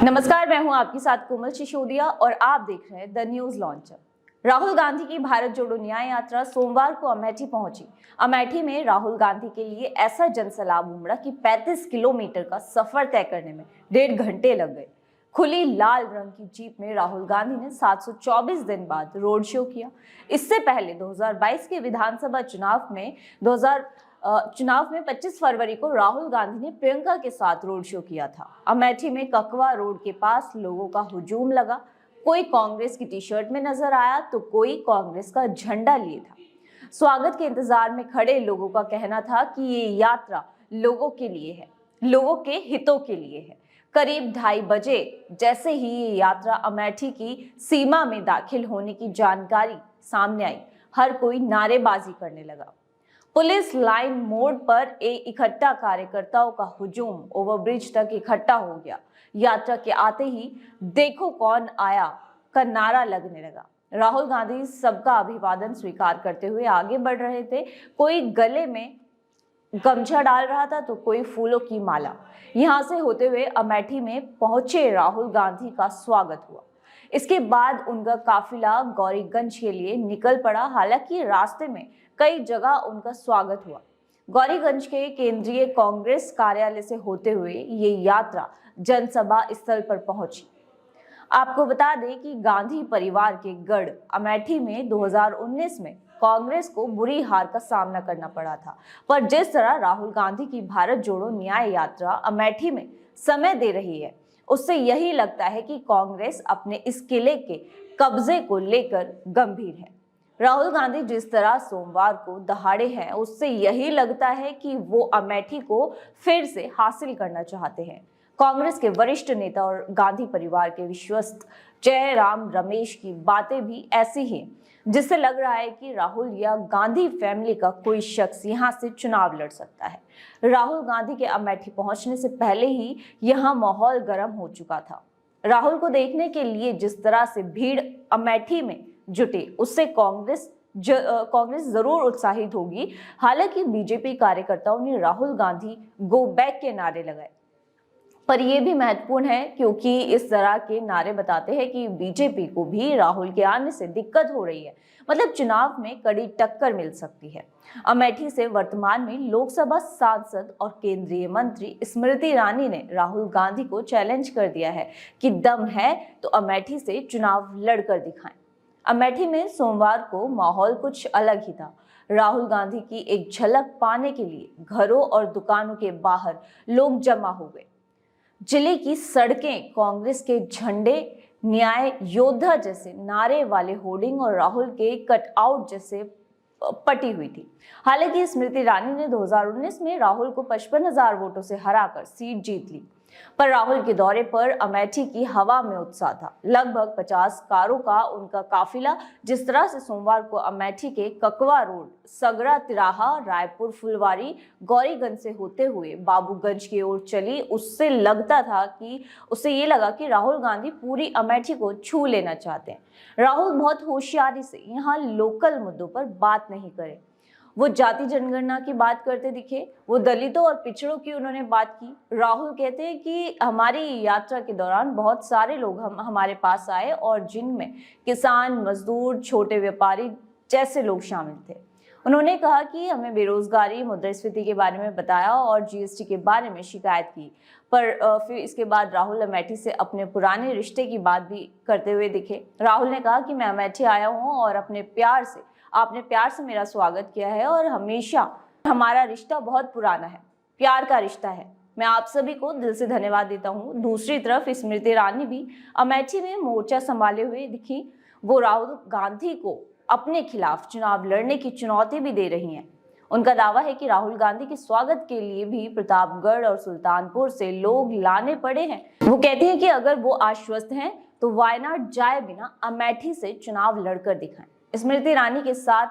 नमस्कार, मैं हूं आपके साथ कोमल सिसोदिया और आप देख रहे हैं the news launcher. Rahul Gandhi की भारत जोड़ो न्याय यात्रा सोमवार को अमेठी पहुंची। अमेठी में राहुल गांधी के लिए ऐसा जनसैलाब उमड़ा कि 35 किलोमीटर का सफर तय करने में 1.5 घंटे लग गए। खुली लाल रंग की जीप में राहुल गांधी ने 724 दिन बाद रोड शो किया। इससे पहले 2022 के विधानसभा चुनाव में 25 फरवरी को राहुल गांधी ने प्रियंका के साथ रोड शो किया था। अमेठी में ककवा रोड के पास लोगों का हुजूम लगा। कोई कांग्रेस की टी शर्ट में नजर आया तो कोई कांग्रेस का झंडा लिए था। स्वागत के इंतजार में खड़े लोगों का कहना था कि ये यात्रा लोगों के लिए है, लोगों के हितों के लिए है। करीब 2:30 बजे जैसे ही ये यात्रा अमेठी की सीमा में दाखिल होने की जानकारी सामने आई, हर कोई नारेबाजी करने लगा। पुलिस लाइन मोड़ पर इकट्ठा कार्यकर्ताओं का हुजूम ओवरब्रिज तक इकट्ठा हो गया। यात्रा के आते ही देखो कौन आया का नारा लगने लगा। राहुल गांधी सबका अभिवादन स्वीकार करते हुए आगे बढ़ रहे थे। कोई गले में गमछा डाल रहा था तो कोई फूलों की माला। यहां से होते हुए अमेठी में पहुंचे राहुल गांधी का स्वागत हुआ। इसके बाद उनका काफिला गौरीगंज के लिए निकल पड़ा। हालांकि रास्ते में कई जगह उनका स्वागत हुआ। गौरीगंज के केंद्रीय कांग्रेस कार्यालय से होते हुए ये यात्रा जनसभा स्थल पर पहुंची। आपको बता दें कि गांधी परिवार के गढ़ अमेठी में 2019 में कांग्रेस को बुरी हार का सामना करना पड़ा था। पर जिस तरह राहुल गांधी की भारत जोड़ो न्याय यात्रा अमेठी में समय दे रही है, उससे यही लगता है कि कांग्रेस अपने इस किले के कब्जे को लेकर गंभीर है। राहुल गांधी जिस तरह सोमवार को दहाड़े हैं, उससे यही लगता है कि वो अमेठी को फिर से हासिल करना चाहते हैं। कांग्रेस के वरिष्ठ नेता और गांधी परिवार के विश्वस्त जयराम रमेश की बातें भी ऐसी ही, जिससे लग रहा है कि राहुल या गांधी फैमिली का कोई शख्स यहां से चुनाव लड़ सकता है। राहुल गांधी के अमेठी पहुंचने से पहले ही यहां माहौल गर्म हो चुका था। राहुल को देखने के लिए जिस तरह से भीड़ अमेठी में जुटे, उससे कांग्रेस जरूर उत्साहित होगी। हालांकि बीजेपी कार्यकर्ताओं ने राहुल गांधी गो बैक के नारे लगाए, पर यह भी महत्वपूर्ण है क्योंकि इस तरह के नारे बताते हैं कि बीजेपी को भी राहुल के आने से दिक्कत हो रही है। मतलब चुनाव में कड़ी टक्कर मिल सकती है। अमेठी से वर्तमान में लोकसभा सांसद और केंद्रीय मंत्री स्मृति ईरानी ने राहुल गांधी को चैलेंज कर दिया है कि दम है तो अमेठी से चुनाव लड़कर दिखाएं। अमेठी में सोमवार को माहौल कुछ अलग ही था। राहुल गांधी की एक झलक पाने के लिए घरों और दुकानों के बाहर लोग जमा हो गए। जिले की सड़कें कांग्रेस के झंडे, न्याय योद्धा जैसे नारे वाले होर्डिंग और राहुल के कटआउट जैसे पटी हुई थी। हालांकि स्मृति ईरानी ने 2019 में राहुल को 55,000 वोटों से हराकर सीट जीत ली, पर राहुल के दौरे पर अमेठी की हवा में उत्साह था। लगभग 50 कारों का उनका काफिला जिस तरह से सोमवार को अमेठी के ककवा रोड, सगरा तिराहा, रायपुर फुलवारी, गौरीगंज से होते हुए बाबूगंज की ओर चली, उससे ये लगा कि राहुल गांधी पूरी अमेठी को छू लेना चाहते हैं। राहुल बहुत होशियारी से यहाँ लोकल मुद्दों पर बात नहीं करे। वो जाति जनगणना की बात करते दिखे, वो दलितों और पिछड़ों की उन्होंने बात की। राहुल कहते हैं कि हमारी यात्रा के दौरान बहुत सारे लोग हमारे पास आए और जिनमें किसान, मजदूर, छोटे व्यापारी जैसे लोग शामिल थे। उन्होंने कहा कि हमें बेरोजगारी, मुद्रास्फीति के बारे में बताया और जीएसटी के बारे में शिकायत की। पर फिर इसके बाद राहुल अमेठी से अपने पुराने रिश्ते की बात भी करते हुए दिखे। राहुल ने कहा कि मैं अमेठी आया हूँ और आपने प्यार से मेरा स्वागत किया है और हमेशा हमारा रिश्ता बहुत पुराना है, प्यार का रिश्ता है। मैं आप सभी को दिल से धन्यवाद देता हूँ। दूसरी तरफ स्मृति ईरानी भी अमेठी में मोर्चा संभाले हुए दिखी। वो राहुल गांधी को अपने खिलाफ चुनाव लड़ने की चुनौती भी दे रही हैं। उनका दावा है कि राहुल गांधी के स्वागत के लिए भी प्रतापगढ़ और सुल्तानपुर से लोग लाने पड़े हैं। वो कहते हैं कि अगर वो आश्वस्त हैं तो वायनाड जाए बिना अमेठी से चुनाव लड़कर दिखाएं। स्मृति ईरानी के साथ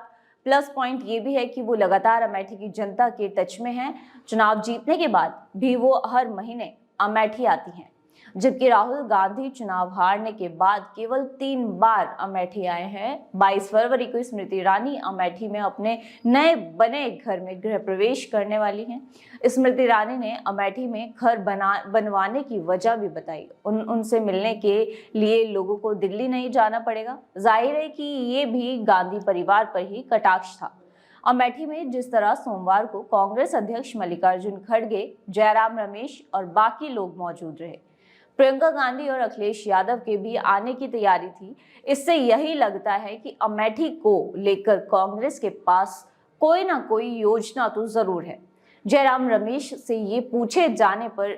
प्लस पॉइंट ये भी है कि वो लगातार अमेठी की जनता के टच में हैं। चुनाव जीतने के बाद भी वो हर महीने अमेठी आती हैं। जबकि राहुल गांधी चुनाव हारने के बाद केवल 3 बार अमेठी आए हैं। 22 फरवरी को स्मृति ईरानी अमेठी में अपने नए बने घर में गृह प्रवेश करने वाली हैं। स्मृति ईरानी ने अमेठी में घर बनवाने की वजह भी बताई। उनसे मिलने के लिए लोगों को दिल्ली नहीं जाना पड़ेगा। जाहिर है कि ये भी गांधी परिवार पर ही कटाक्ष था। अमेठी में जिस तरह सोमवार को कांग्रेस अध्यक्ष मल्लिकार्जुन खड़गे, जयराम रमेश और बाकी लोग मौजूद रहे, प्रियंका गांधी और अखिलेश यादव के भी आने की तैयारी थी। इससे यही लगता है कि अमेठी को लेकर कांग्रेस के पास कोई ना कोई योजना तो जरूर है। जयराम रमेश से ये पूछे जाने पर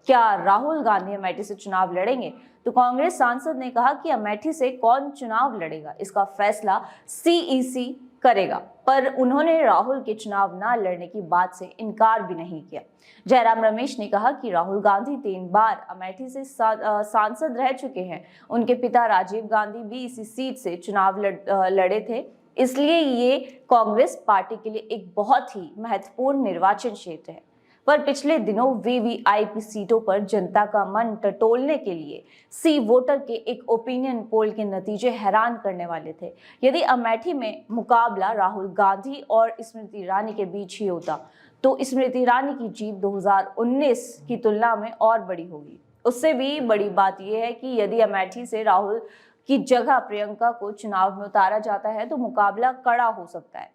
क्या राहुल गांधी अमेठी से चुनाव लड़ेंगे, तो कांग्रेस सांसद ने कहा कि अमेठी से कौन चुनाव लड़ेगा इसका फैसला सीईसी करेगा, पर उन्होंने राहुल के चुनाव न लड़ने की बात से इनकार भी नहीं किया। जयराम रमेश ने कहा कि राहुल गांधी 3 बार अमेठी से सांसद रह चुके हैं। उनके पिता राजीव गांधी भी इसी सीट से चुनाव लड़े थे, इसलिए ये कांग्रेस पार्टी के लिए एक बहुत ही महत्वपूर्ण निर्वाचन क्षेत्र है। पर पिछले दिनों वीवीआईपी सीटों पर जनता का मन टटोलने के लिए सी वोटर के एक ओपिनियन पोल के नतीजे हैरान करने वाले थे। यदि अमेठी में मुकाबला राहुल गांधी और स्मृति ईरानी के बीच ही होता तो स्मृति ईरानी की जीत 2019 की तुलना में और बड़ी होगी। उससे भी बड़ी बात यह है कि यदि अमेठी से राहुल की जगह प्रियंका को चुनाव में उतारा जाता है तो मुकाबला कड़ा हो सकता है,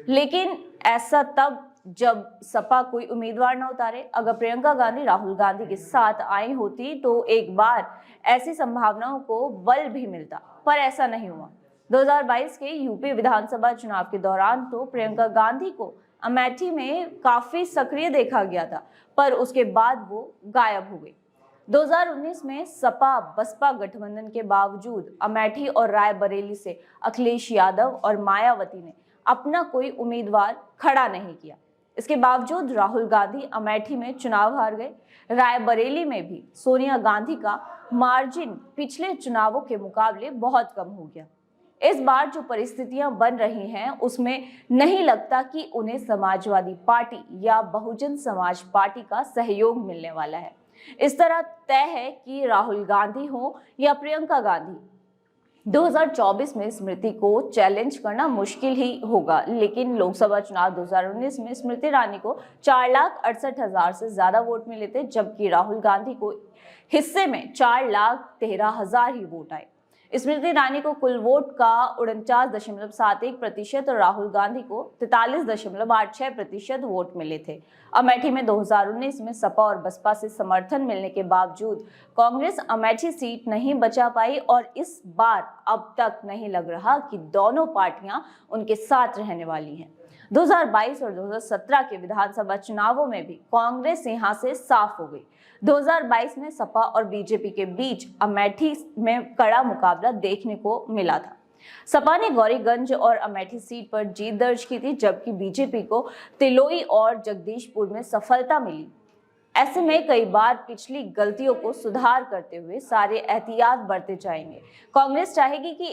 लेकिन ऐसा तब जब सपा कोई उम्मीदवार न उतारे। अगर प्रियंका गांधी राहुल गांधी के साथ आई होती तो एक बार ऐसी संभावनाओं को बल भी मिलता, पर ऐसा नहीं हुआ। 2022 के यूपी विधानसभा चुनाव के दौरान तो प्रियंका गांधी को अमेठी में काफी सक्रिय देखा गया था, पर उसके बाद वो गायब हो गई। 2019 में सपा बसपा गठबंधन के बावजूद अमेठी और रायबरेली से अखिलेश यादव और मायावती ने अपना कोई उम्मीदवार खड़ा नहीं किया। इसके बावजूद राहुल गांधी अमेठी में चुनाव हार गए। रायबरेली में भी सोनिया गांधी का मार्जिन पिछले चुनावों के मुकाबले बहुत कम हो गया। इस बार जो परिस्थितियां बन रही हैं उसमें नहीं लगता कि उन्हें समाजवादी पार्टी या बहुजन समाज पार्टी का सहयोग मिलने वाला है। इस तरह तय है कि राहुल गांधी हो या प्रियंका गांधी, 2024 में स्मृति को चैलेंज करना मुश्किल ही होगा। लेकिन लोकसभा चुनाव 2019 में स्मृति ईरानी को 4,68,000 से ज्यादा वोट मिले थे, जबकि राहुल गांधी को हिस्से में 4,13,000 ही वोट आए। स्मृति ईरानी को कुल वोट का 49.71% और राहुल गांधी को 43.86% वोट मिले थे। अमेठी में 2019 में सपा और बसपा से समर्थन मिलने के बावजूद कांग्रेस अमेठी सीट नहीं बचा पाई और इस बार अब तक नहीं लग रहा कि दोनों पार्टियां उनके साथ रहने वाली हैं। 2022 और 2017 के विधानसभा चुनावों में भी कांग्रेस यहां से साफ हो गई। 2022 में सपा और बीजेपी के बीच अमेठी में कड़ा मुकाबला देखने को मिला था। सपा ने गौरीगंज और अमेठी सीट पर जीत दर्ज की थी, जबकि बीजेपी को तिलोई और जगदीशपुर में सफलता मिली। ऐसे में कई बार पिछली गलतियों को सुधार करते हुए सारे एहतियात बरते जाएंगे। कांग्रेस चाहेगी कि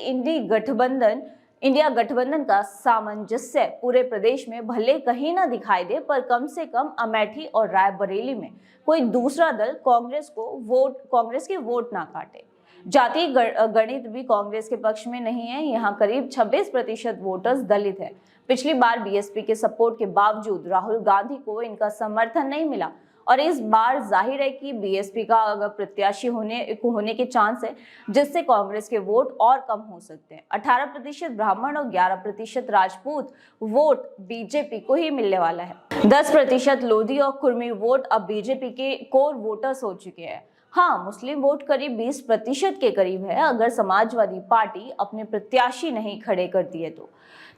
इंडिया गठबंधन का सामंजस्य पूरे प्रदेश में भले कहीं ना दिखाई दे, पर कम से कम अमेठी और रायबरेली में कोई दूसरा दल कांग्रेस के वोट ना काटे। जातीय गणित भी कांग्रेस के पक्ष में नहीं है। यहाँ करीब 26% वोटर्स दलित है। पिछली बार बीएसपी के सपोर्ट के बावजूद राहुल गांधी को इनका समर्थन नहीं मिला और इस बार जाहिर है कि बीएसपी का अगर प्रत्याशी होने के चांस है, जिससे कांग्रेस के वोट और कम हो सकते हैं। 18% ब्राह्मण और 11% राजपूत वोट बीजेपी को ही मिलने वाला है। 10% लोधी और कुर्मी वोट अब बीजेपी के कोर वोटर्स हो चुके हैं। हाँ, मुस्लिम वोट करीब 20% के करीब है। अगर समाजवादी पार्टी अपने प्रत्याशी नहीं खड़े करती है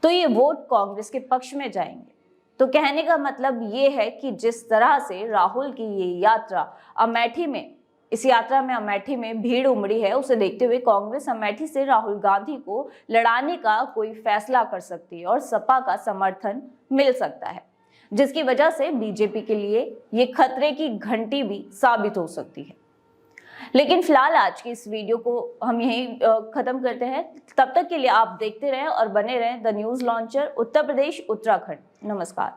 तो ये वोट कांग्रेस के पक्ष में जाएंगे। तो कहने का मतलब ये है कि जिस तरह से राहुल की ये यात्रा अमेठी में भीड़ उमड़ी है, उसे देखते हुए कांग्रेस अमेठी से राहुल गांधी को लड़ाने का कोई फैसला कर सकती है और सपा का समर्थन मिल सकता है, जिसकी वजह से बीजेपी के लिए ये खतरे की घंटी भी साबित हो सकती है। लेकिन फिलहाल आज की इस वीडियो को हम यहीं खत्म करते हैं। तब तक के लिए आप देखते रहें और बने रहें the news launcher Uttar Pradesh Uttarakhand. नमस्कार।